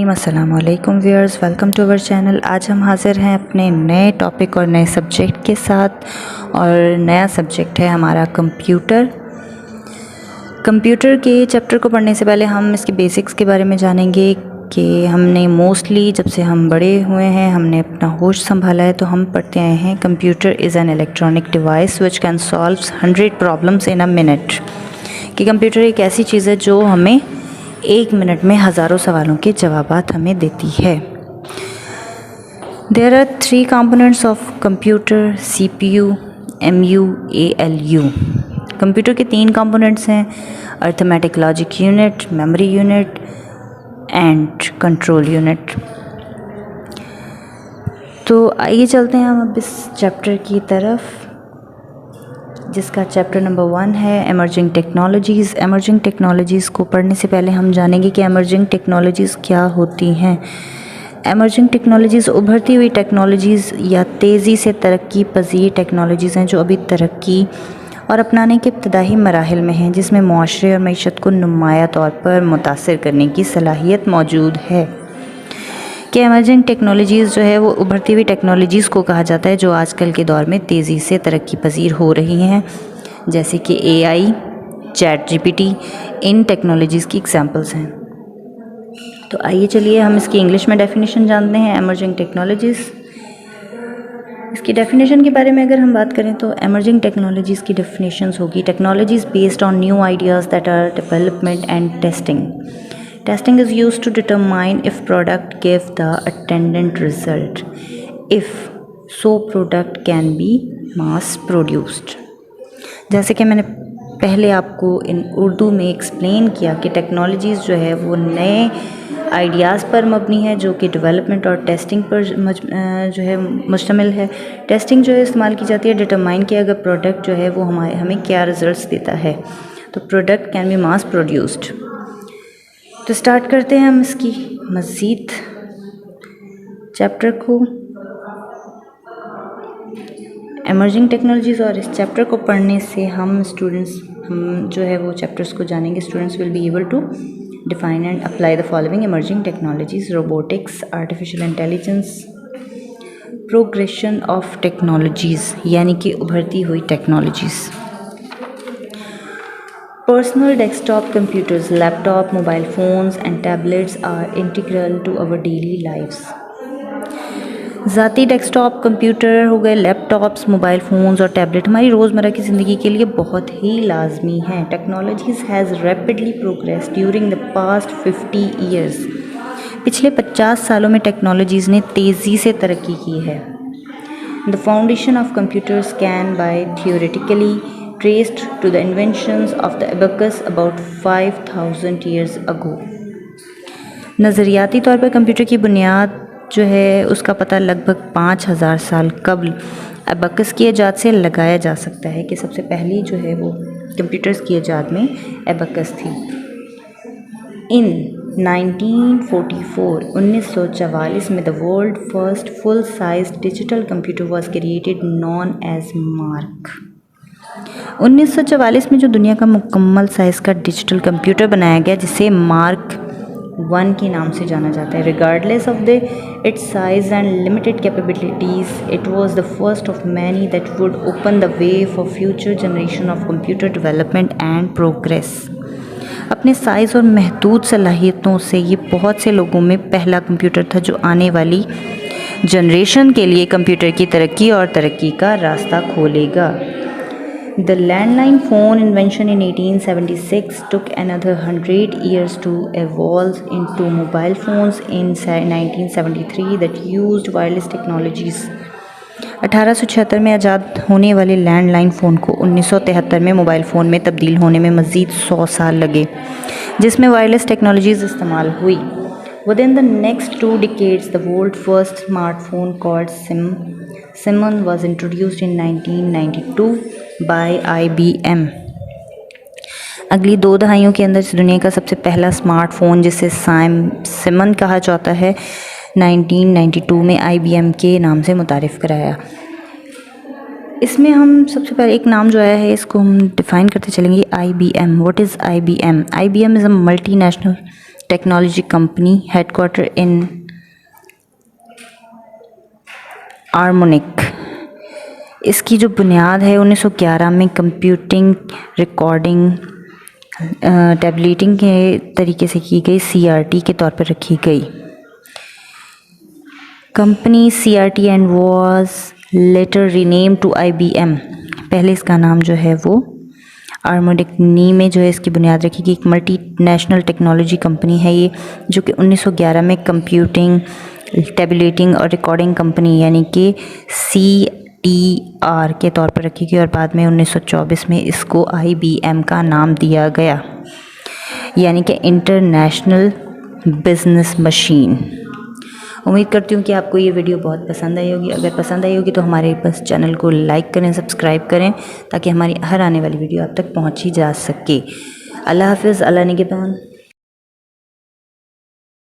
अस्सलाम वालेकुम viewers, welcome to our channel. आज हम हाज़िर हैं अपने नए टॉपिक और नए सब्जेक्ट के साथ। और नया सब्जेक्ट है हमारा कंप्यूटर। कंप्यूटर के चैप्टर को पढ़ने से पहले हम इसके बेसिक्स के बारे में जानेंगे कि हमने मोस्टली जब से हम बड़े हुए हैं, हमने अपना होश संभाला है, तो हम पढ़ते आए हैं computer is an electronic device which can solve 100 problems in a minute. कि कंप्यूटर एक ऐसी चीज़ है जो हमें 1 मिनट में हज़ारों सवालों के जवाबात हमें देती है। There are 3 components of computer: CPU, MU, ALU। Computer के 3 कंपोनेंट्स हैं: arithmetic logic unit, memory unit and control unit. तो आइए चलते हैं हम अब इस चैप्टर की तरफ, जिसका चैप्टर नंबर 1 है एमर्जिंग टेक्नोलॉजीज़। एमर्जिंग टेक्नोलॉजीज़ को पढ़ने से पहले हम जानेंगे कि एमर्जिंग टेक्नोलॉजीज़ क्या होती हैं। एमर्जिंग टेक्नोलॉजीज़ उभरती हुई टेक्नोलॉजीज़ या तेज़ी से तरक्की पजीर टेक्नोलॉजीज़ हैं जो अभी तरक्की और अपनाने के इब्तदाई मराहिल में हैं, जिसमें मुआशरे और मईशत को नुमाया तौर पर मुतासिर करने की सलाहियत मौजूद है। कि एमर्जिंग टेक्नोलॉजीज़ जो है वो उभरती हुई टेक्नोलॉजीज़ को कहा जाता है जो आजकल के दौर में तेज़ी से तरक्की पजीर हो रही हैं, जैसे कि AI, ChatGPT इन टेक्नोलॉजीज़ की एग्जांपल्स हैं। तो आइए चलिए हम इसकी इंग्लिश में डेफिनेशन जानते हैं एमर्जिंग टेक्नोलॉजीज़। इसकी डेफिनेशन के बारे में अगर हम बात करें तो एमर्जिंग टेक्नोलॉजीज़ की डेफिनेशंस होगी: technologies based on new ideas that are development and testing. Testing is used to determine if product give the intended result. If so, product can be mass produced. जैसे कि मैंने पहले आपको इन उर्दू में explain किया कि टेक्नोलॉजीज़ जो है वो नए आइडियाज़ पर मबनी है, जो कि डेवलपमेंट और टेस्टिंग पर जो है मुश्तमिल है। टेस्टिंग जो है इस्तेमाल की जाती है डिटरमाइन कि अगर प्रोडक्ट जो है वो हमें क्या रिजल्ट्स देता है, तो product can be mass produced. तो स्टार्ट करते हैं हम इसकी मज़ीद चैप्टर को, एमर्जिंग टेक्नोलॉजीज़। और इस चैप्टर को पढ़ने से हम जो है वो चैप्टर्स को जानेंगे। Students will be able to define and apply the following emerging technologies: robotics, artificial intelligence, progression of technologies यानी कि उभरती हुई technologies. Personal desktop computers, laptop, mobile phones and tablets are integral to our daily lives. ज़ाती desktop computer हो गए, laptops, mobile phones और tablet हमारी रोज़मर्रा की ज़िंदगी के लिए बहुत ही लाजमी हैं। Technologies has rapidly progress during the past 50 years. पिछले 50 सालों में टेक्नोलॉजीज़ ने तेज़ी से तरक्की की है। The foundation of computers can buy theoretically traced to the inventions of the abacus about 5000 years ago. नज़रियाती तौर पर कंप्यूटर की बुनियाद जो है उसका पता लगभग 5000 साल कबल अबकस की ईजाद से लगाया जा सकता है कि सबसे पहली जो है वो कंप्यूटर्स की ईजाद में अबकस थी। इन 1944 में the world first full size digital computer was created known as mark. 1944 में जो दुनिया का मुकम्मल साइज़ का डिजिटल कंप्यूटर बनाया गया, जिसे मार्क 1 के नाम से जाना जाता है। Regardless of the it's size and limited capabilities, it was the first of many that would open the way for future generation of computer development and progress. अपने साइज़ और महदूद सलाहियतों से ये बहुत से लोगों में पहला कंप्यूटर था जो आने वाली जनरेशन के लिए कंप्यूटर की तरक्की और तरक्की का रास्ता खोलेगा। The landline phone invention in 1876 took another 100 years to evolve into mobile phones in 1973 that used wireless technologies. 1876 में आज़ाद होने वाले लैंडलाइन फ़ोन को 1973 में मोबाइल फ़ोन में तब्दील होने में मज़ीद 100 साल लगे, जिसमें वायरलेस टेक्नोलॉजीज़ इस्तेमाल हुई। Within the next 2 decades, the world's first smartphone called Simon was introduced in 1992 by IBM. अगली 2 दहाइयों के अंदर इस दुनिया का सबसे पहला स्मार्टफ़ोन, जिसे सिमन कहा जाता है, 1992 में IBM के नाम से मुतारिफ़ कराया। इसमें हम सबसे पहले एक नाम जो आया है इसको हम डिफ़ाइन करते चलेंगे, IBM। What is IBM? IBM is a multinational technology company, headquarter in Armonk. इसकी जो बुनियाद है 1911 में कंप्यूटिंग, रिकॉर्डिंग, टैबलेटिंग के तरीके से की गई, CRT के तौर पर रखी गई। Company CRT and was later rename to IBM। पहले इसका नाम जो है वो आर्मोनिक नी में जो है इसकी बुनियाद रखी गई। एक मल्टी नेशनल टेक्नोलॉजी कंपनी है ये, जो कि 1911 में कंप्यूटिंग, टैबलेटिंग और रिकॉर्डिंग कंपनी यानी कि CTR के तौर पर रखी गई और बाद में 1924 में इसको IBM का नाम दिया गया, यानी कि इंटरनेशनल बिजनेस मशीन। उम्मीद करती हूँ कि आपको ये वीडियो बहुत पसंद आई होगी। अगर पसंद आई होगी तो हमारे बस चैनल को लाइक करें, सब्सक्राइब करें, ताकि हमारी हर आने वाली वीडियो आप तक पहुँची जा सके। अल्लाह हाफिज़, अल्लाह निगहबान।